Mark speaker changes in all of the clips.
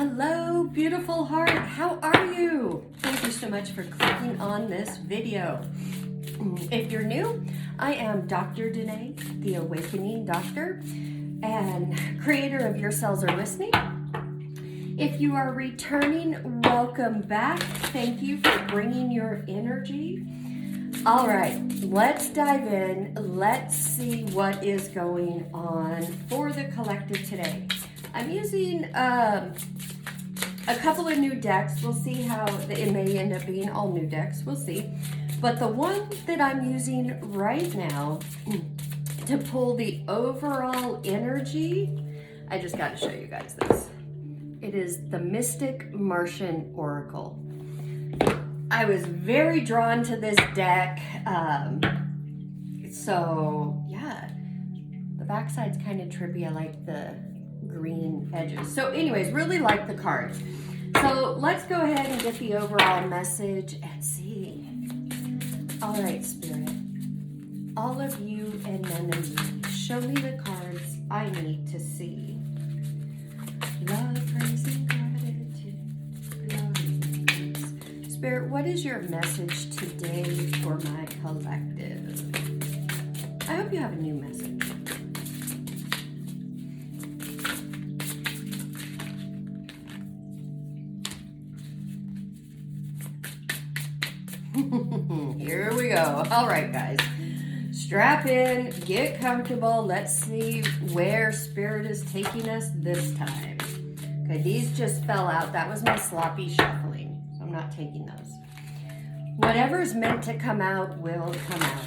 Speaker 1: Hello, beautiful heart. How are you? Thank you so much for clicking on this video. If you're new, I am Dr. Denae, the Awakening Doctor and creator of Your Cells Are Listening. If you are returning, welcome back. Thank you for bringing your energy. All right, let's dive in. Let's see what is going on for the collective today. I'm using a couple of new decks. We'll see how it may end up being all new decks. We'll see. But the one that I'm using right now to pull the overall energy, I just got to show you guys this. It is the Mystic Martian Oracle. I was very drawn to this deck. So yeah, the backside's kind of trippy. I like the green edges. So anyways, really like the cards. So let's go ahead and get the overall message and see. All right, Spirit, all of you and none of you, show me the cards I need to see. Love, praise, and gratitude. Glory. Spirit, what is your message today for my collective? I hope you have a new message. Here we go. All right, guys. Strap in, get comfortable. Let's see where Spirit is taking us this time. Okay, these just fell out. That was my sloppy shuffling. So I'm not taking those. Whatever's meant to come out will come out.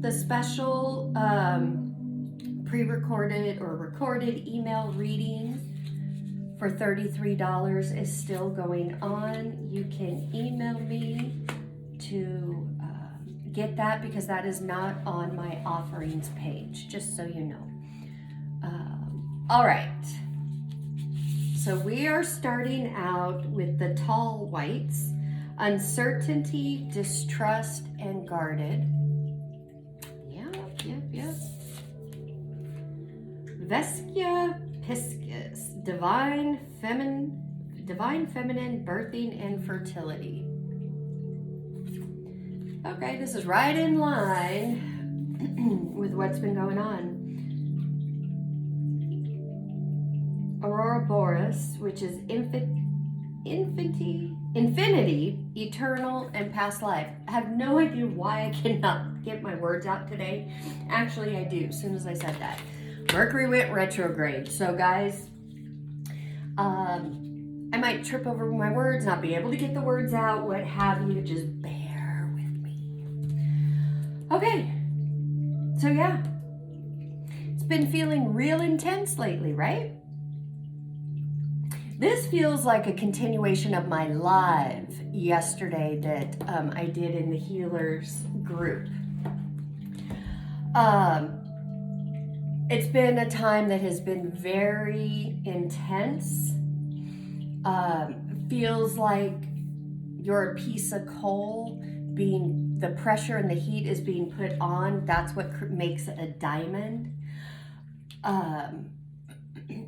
Speaker 1: The special pre-recorded or recorded email reading for $33 is still going on. You can email me to get that because that is not on my offerings page, just so you know. All right. So we are starting out with the tall whites: uncertainty, distrust, and guarded. Yep. Vescia Piscis, divine feminine, birthing and fertility. Okay, this is right in line with what's been going on. Aurora Boreas, which is infinity, eternal, and past life. I have no idea why I cannot get my words out today. Actually, I do, as soon as I said that. Mercury went retrograde. So guys, I might trip over my words, not be able to get the words out, what have you. Just bear with me. Okay, so yeah. It's been feeling real intense lately, right? This feels like a continuation of my live yesterday that I did in the healers group. It's been a time that has been very intense. Feels like you're a piece of coal being, the pressure and the heat is being put on. That's what makes a diamond.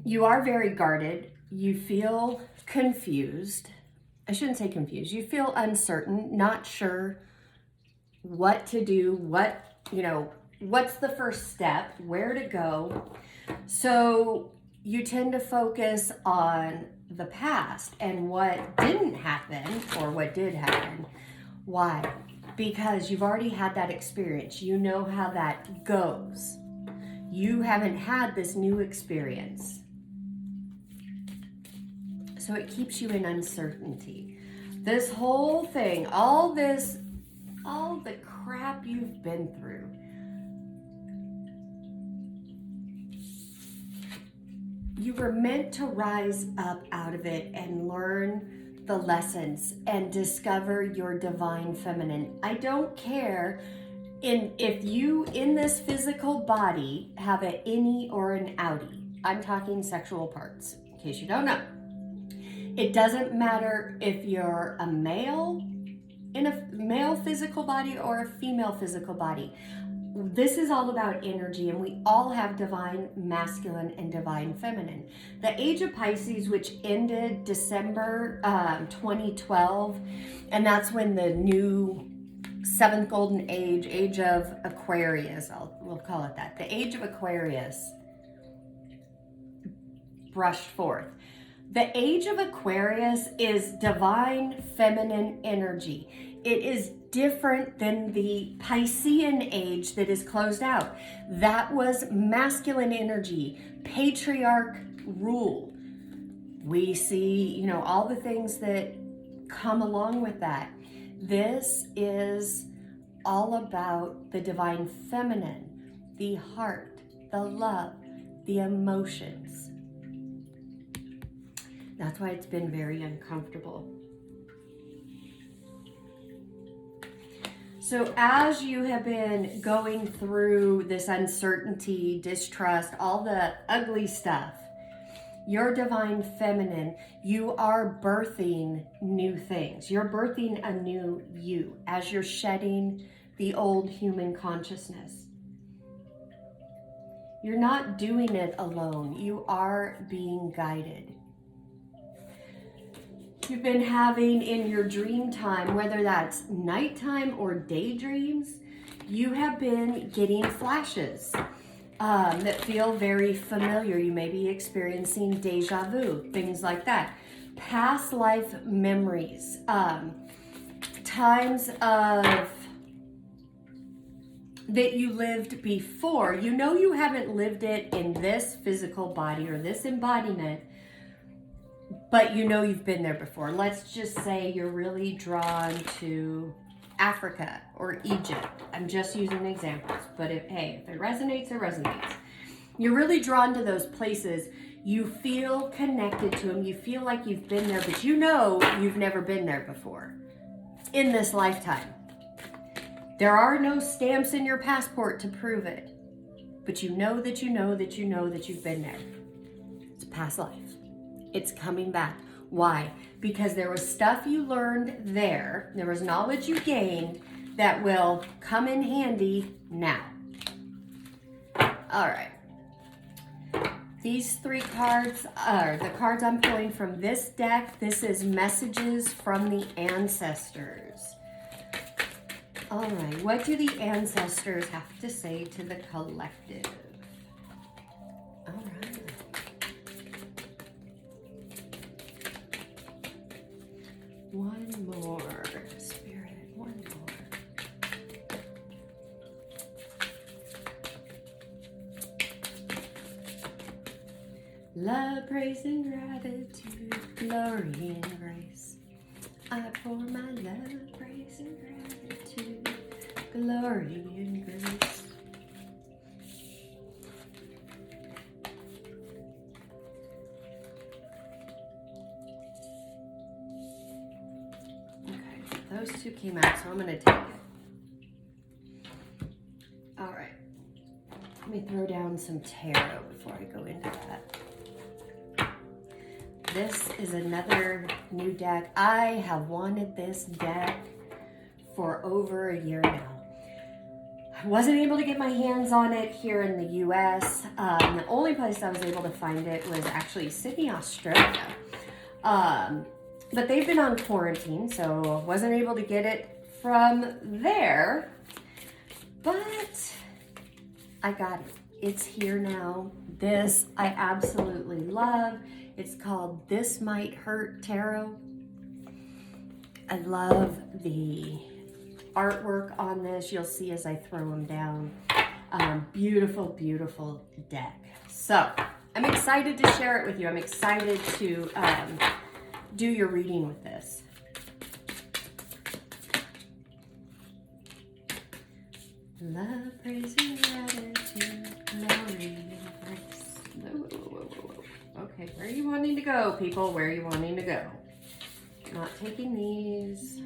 Speaker 1: You are very guarded. You feel confused. I shouldn't say confused. You feel uncertain, not sure what to do, what's the first step, where to go. So you tend to focus on the past and what didn't happen or what did happen. Why? Because you've already had that experience. You know how that goes. You haven't had this new experience. So it keeps you in uncertainty. This whole thing, all the crap you've been through, you were meant to rise up out of it and learn the lessons and discover your divine feminine. I don't care if you in this physical body have an innie or an outie. I'm talking sexual parts, in case you don't know. It doesn't matter if you're a male in a male physical body or a female physical body. This is all about energy, and we all have divine masculine and divine feminine. The age of Pisces, which ended December 2012, and that's when the new seventh golden age, age of Aquarius, we'll call it that, the age of Aquarius brushed forth. The age of Aquarius is divine feminine energy. It is different than the Piscean age that is closed out. That was masculine energy, patriarch rule. We see, all the things that come along with that. This is all about the divine feminine, the heart, the love, the emotions. That's why it's been very uncomfortable. So as you have been going through this uncertainty, distrust, all the ugly stuff, your divine feminine, you are birthing new things. You're birthing a new you as you're shedding the old human consciousness. You're not doing it alone. You are being guided. You've been having in your dream time, whether that's nighttime or daydreams, you have been getting flashes that feel very familiar. You may be experiencing deja vu, things like that. Past life memories, times of that you lived before. You haven't lived it in this physical body or this embodiment, but you've been there before. Let's just say you're really drawn to Africa or Egypt. I'm just using examples, but if it resonates, it resonates. You're really drawn to those places. You feel connected to them. You feel like you've been there, but you've never been there before in this lifetime. There are no stamps in your passport to prove it, but you know that you've been there. It's a past life. It's coming back. Why? Because there was stuff you learned there. There was knowledge you gained that will come in handy now. All right. These 3 cards are the cards I'm pulling from this deck. This is messages from the ancestors. All right. What do the ancestors have to say to the collective? All right. One more, Spirit, one more. Love, praise, and gratitude, glory and grace. I pour my love, praise, and gratitude, glory and grace. Those 2 came out, so I'm going to take it. All right. Let me throw down some tarot before I go into that. This is another new deck. I have wanted this deck for over a year now. I wasn't able to get my hands on it here in the US. The only place I was able to find it was actually Sydney, Australia. But they've been on quarantine, so I wasn't able to get it from there. But I got it. It's here now. This I absolutely love. It's called This Might Hurt Tarot. I love the artwork on this. You'll see as I throw them down. Beautiful, beautiful deck. So I'm excited to share it with you. I'm excited to do your reading with this. Love, praise, and gratitude, glory, and grace. Whoa. Okay, where are you wanting to go, people? Where are you wanting to go? Not taking these.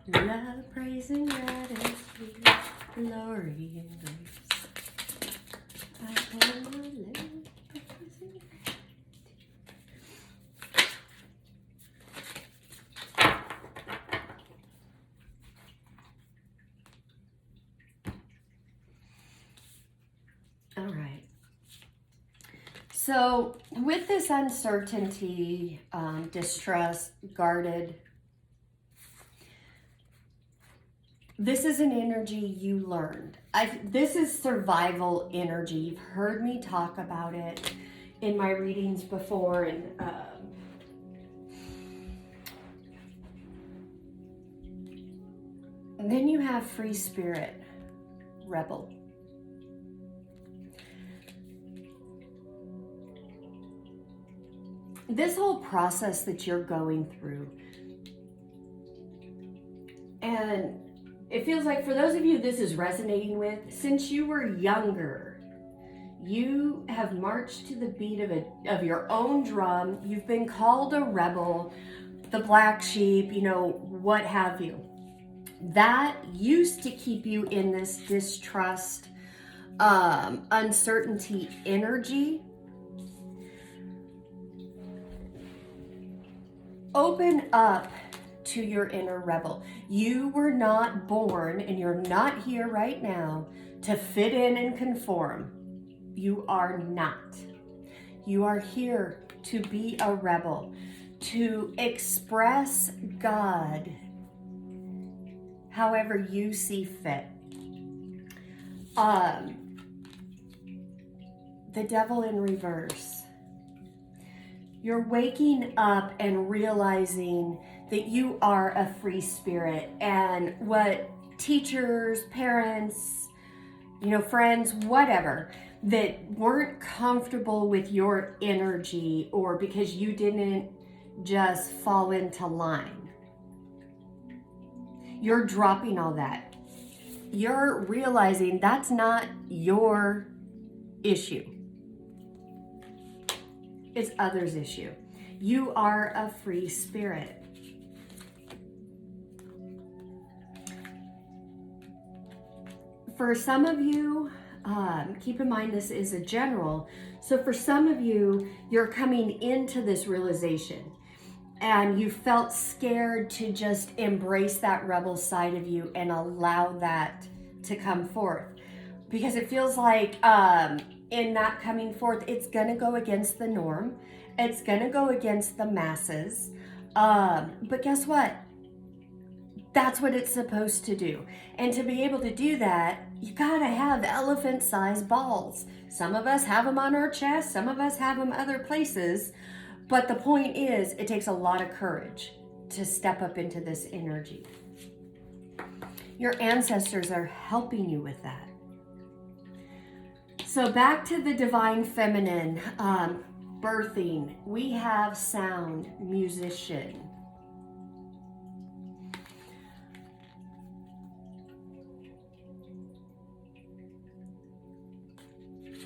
Speaker 1: Love, praise, and gratitude, glory and grace. I hold my lips. All right. So with this uncertainty, distrust, guarded, this is an energy you learned. This is survival energy. You've heard me talk about it in my readings before. And then you have free spirit, rebel. This whole process that you're going through, and it feels like for those of you this is resonating with, since you were younger, you have marched to the beat of your own drum. You've been called a rebel, the black sheep, you know, what have you. That used to keep you in this distrust, uncertainty energy. Open up to your inner rebel. You were not born, and you're not here right now to fit in and conform. You are not. You are here to be a rebel, to express God however you see fit. The devil in reverse. You're waking up and realizing that you are a free spirit, and what teachers, parents, you know, friends, whatever, that weren't comfortable with your energy or because you didn't just fall into line. You're dropping all that. You're realizing that's not your issue. It's others' issue. You are a free spirit. For some of you, keep in mind this is a general. So for some of you, you're coming into this realization and you felt scared to just embrace that rebel side of you and allow that to come forth. Because it feels like in that coming forth, it's going to go against the norm. It's going to go against the masses. But guess what? That's what it's supposed to do. And to be able to do that, you got to have elephant-sized balls. Some of us have them on our chest. Some of us have them other places. But the point is, it takes a lot of courage to step up into this energy. Your ancestors are helping you with that. So back to the divine feminine, birthing, we have sound, musician.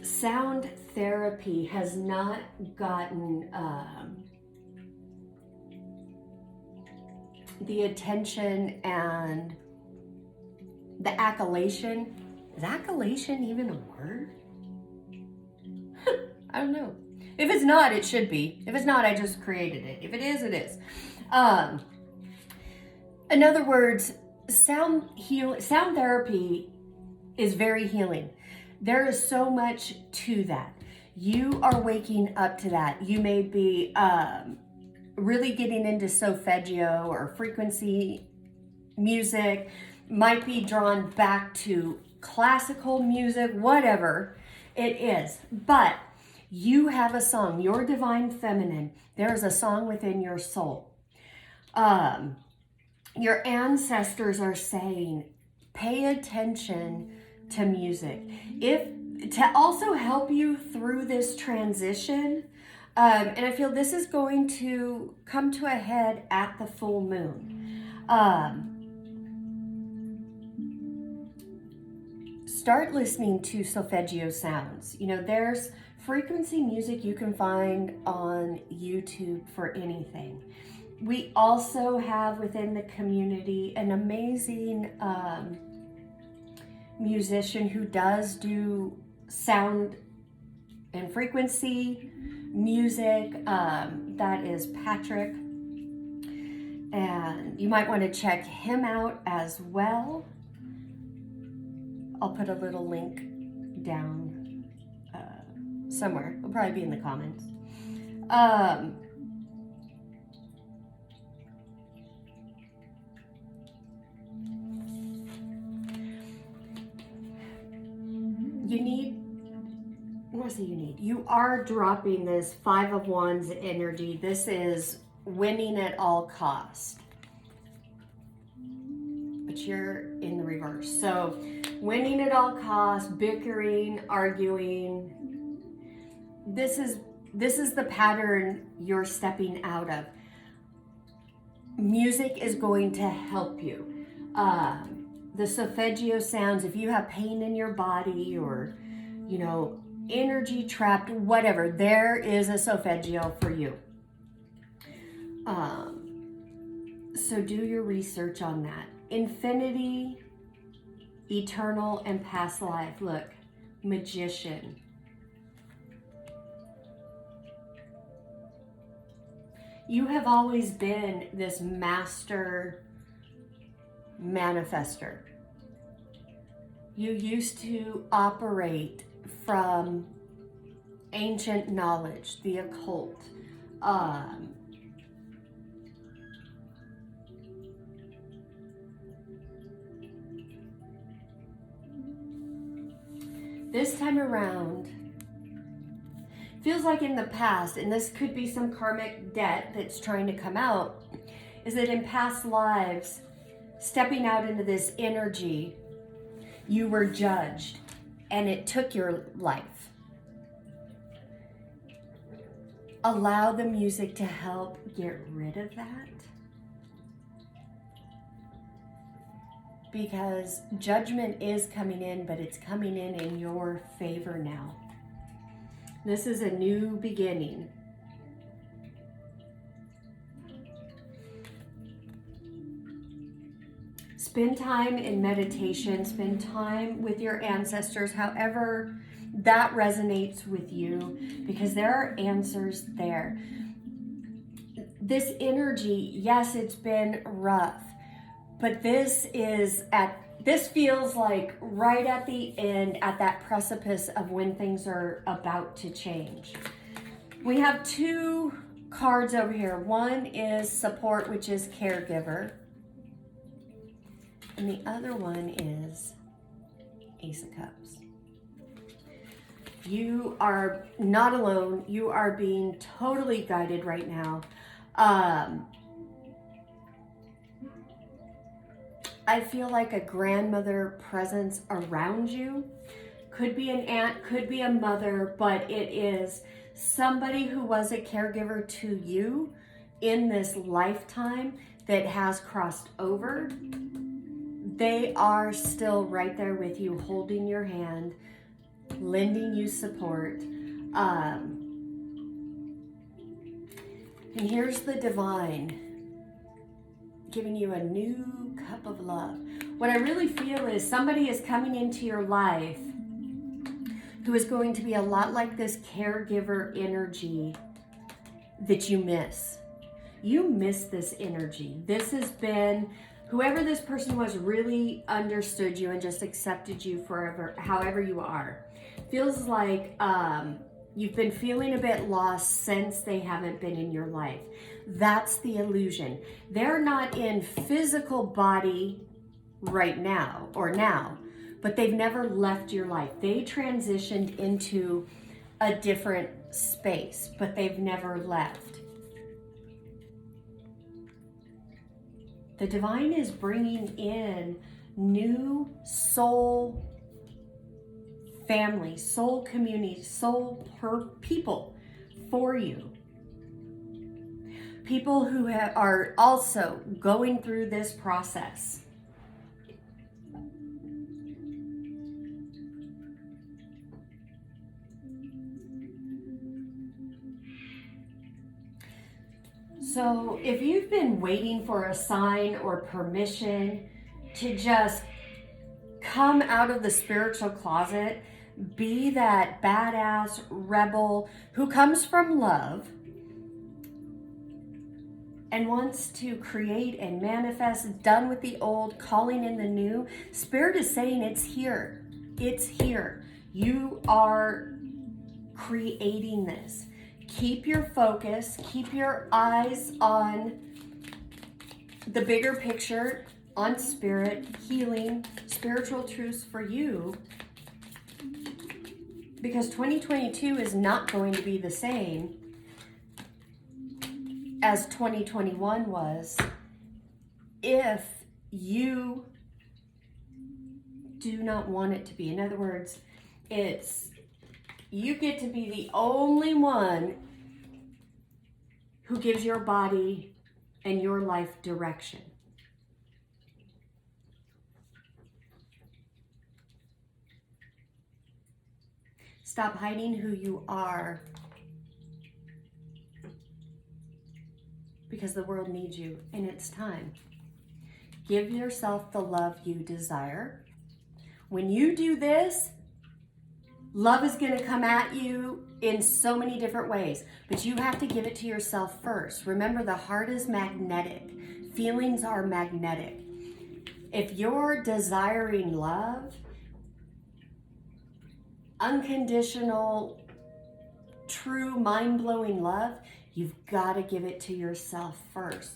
Speaker 1: Sound therapy has not gotten the attention and the accolation. Is accolation even a word? I don't know. If it's not, it should be. If it's not, I just created it. If it is, it is. In other words, sound therapy is very healing. There is so much to that. You are waking up to that. You may be really getting into solfeggio or frequency music, might be drawn back to classical music, whatever it is. But you have a song, your divine feminine. There is a song within your soul. Your ancestors are saying, pay attention to music. To also help you through this transition, and I feel this is going to come to a head at the full moon. Start listening to solfeggio sounds. You know, there's frequency music you can find on YouTube for anything. We also have within the community an amazing musician who does do sound and frequency music. That is Patrick. And you might want to check him out as well. I'll put a little link down somewhere. It'll probably be in the comments. You are dropping this Five of Wands energy. This is winning at all cost. But you're in the reverse. So winning at all costs, bickering, arguing. This is the pattern you're stepping out of. Music is going to help you. The solfeggio sounds, if you have pain in your body or, energy trapped, whatever, there is a solfeggio for you. So do your research on that. Infinity, eternal, and past life. Look, Magician. You have always been this master manifester. You used to operate from ancient knowledge, the occult. This time around, feels like in the past, and this could be some karmic debt that's trying to come out, is that in past lives, stepping out into this energy, you were judged and it took your life. Allow the music to help get rid of that. Because judgment is coming in, but it's coming in your favor now. This is a new beginning. Spend time in meditation, spend time with your ancestors, however that resonates with you, because there are answers there. This energy, yes, it's been rough, but this feels like right at the end, at that precipice of when things are about to change. We have two cards over here. One is support, which is caregiver. And the other one is Ace of Cups. You are not alone. You are being totally guided right now. I feel like a grandmother presence around you. Could be an aunt, could be a mother, but it is somebody who was a caregiver to you in this lifetime that has crossed over. They are still right there with you, holding your hand, lending you support. And here's the divine giving you a new cup of love. What I really feel is somebody is coming into your life who is going to be a lot like this caregiver energy that you miss. You miss this energy. This has been, whoever this person was really understood you and just accepted you forever, however you are. Feels like you've been feeling a bit lost since they haven't been in your life. That's the illusion. They're not in physical body right now or now, but they've never left your life. They transitioned into a different space, but they've never left. The divine is bringing in new soul family, soul community, soul people for you. People who are also going through this process. So if you've been waiting for a sign or permission to just come out of the spiritual closet, be that badass rebel who comes from love and wants to create and manifest, done with the old, calling in the new. Spirit is saying it's here. It's here. You are creating this. Keep your focus, keep your eyes on the bigger picture, on spirit, healing, spiritual truths for you. Because 2022 is not going to be the same as 2021 was if you do not want it to be. In other words, it's you get to be the only one who gives your body and your life direction. Stop hiding who you are, because the world needs you and it's time. Give yourself the love you desire. When you do this, love is going to come at you in so many different ways, but you have to give it to yourself first. Remember, the heart is magnetic. Feelings are magnetic. If you're desiring love, unconditional, true, mind-blowing love, you've got to give it to yourself first,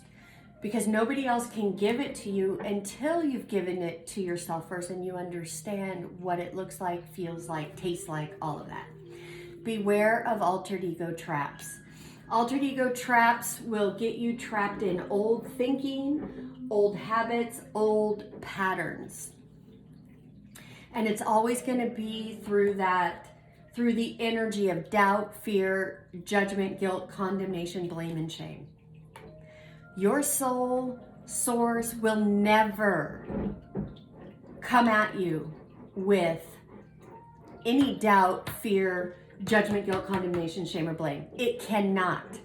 Speaker 1: because nobody else can give it to you until you've given it to yourself first and you understand what it looks like, feels like, tastes like, all of that. Beware of altered ego traps. Altered ego traps will get you trapped in old thinking, old habits, old patterns. And it's always going to be through the energy of doubt, fear, judgment, guilt, condemnation, blame, and shame. Your soul source will never come at you with any doubt, fear, judgment, guilt, condemnation, shame, or blame. It cannot.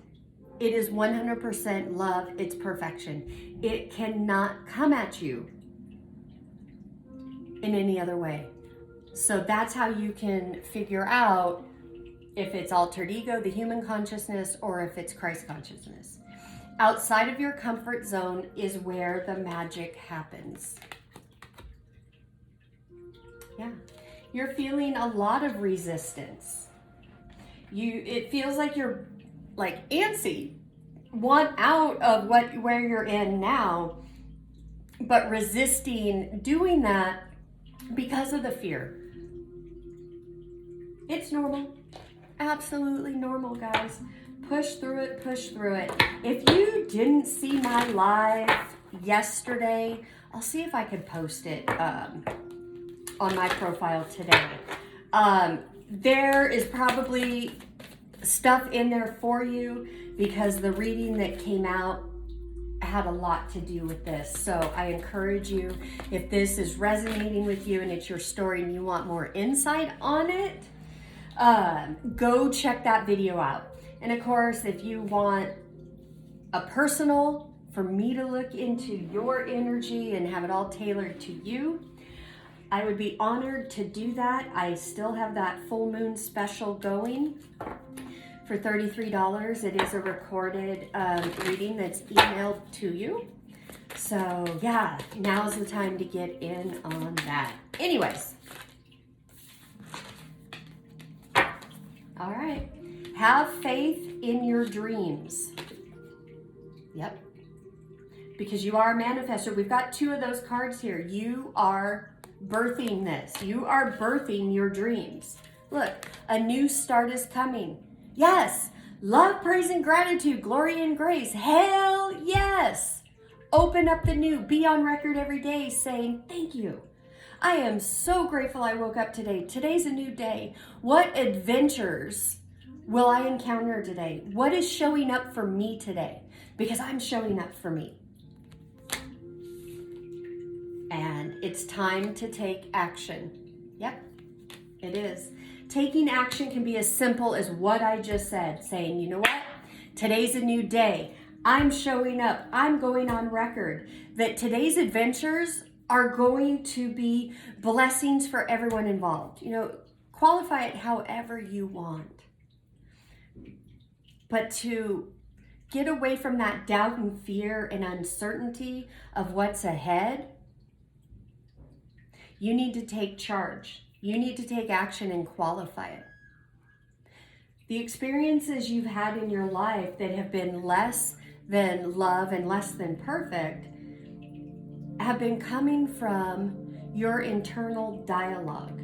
Speaker 1: It is 100% love. It's perfection. It cannot come at you in any other way. So that's how you can figure out if it's altered ego, the human consciousness, or if it's Christ consciousness. Outside of your comfort zone is where the magic happens. Yeah. You're feeling a lot of resistance. It feels like you're like antsy, want out of where you're in now, but resisting doing that because of the fear. It's normal. Absolutely normal, guys. Push through it, push through it. If you didn't see my live yesterday, I'll see if I could post it on my profile today. There is probably stuff in there for you because the reading that came out had a lot to do with this. So I encourage you, if this is resonating with you and it's your story and you want more insight on it, go check that video out. And of course, if you want a personal, for me to look into your energy and have it all tailored to you, I would be honored to do that. I still have that full moon special going for $33. It is a recorded reading that's emailed to you. So yeah, now's the time to get in on that. Anyways. All right. Have faith in your dreams. Yep. Because you are a manifestor. We've got two of those cards here. You are birthing this. You are birthing your dreams. Look, a new start is coming. Yes. Love, praise, and gratitude. Glory and grace. Hell yes. Open up the new. Be on record every day saying thank you. I am so grateful I woke up today. Today's a new day. What adventures will I encounter today? What is showing up for me today? Because I'm showing up for me. And it's time to take action. Yep, it is. Taking action can be as simple as what I just said. Saying, you know what? Today's a new day. I'm showing up. I'm going on record that today's adventures are going to be blessings for everyone involved. You know, qualify it however you want. But to get away from that doubt and fear and uncertainty of what's ahead, you need to take charge. You need to take action and qualify it. The experiences you've had in your life that have been less than love and less than perfect have been coming from your internal dialogue.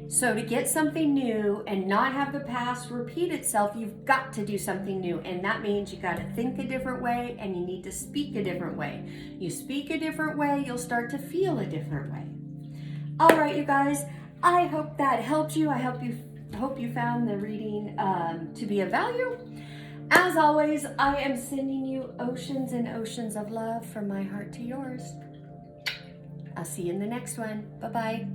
Speaker 1: So to get something new and not have the past repeat itself, you've got to do something new. And that means you got to think a different way and you need to speak a different way. You speak a different way, you'll start to feel a different way. All right, you guys, I hope that helped you. I hope you found the reading to be of value. As always, I am sending you oceans and oceans of love from my heart to yours. I'll see you in the next one. Bye-bye.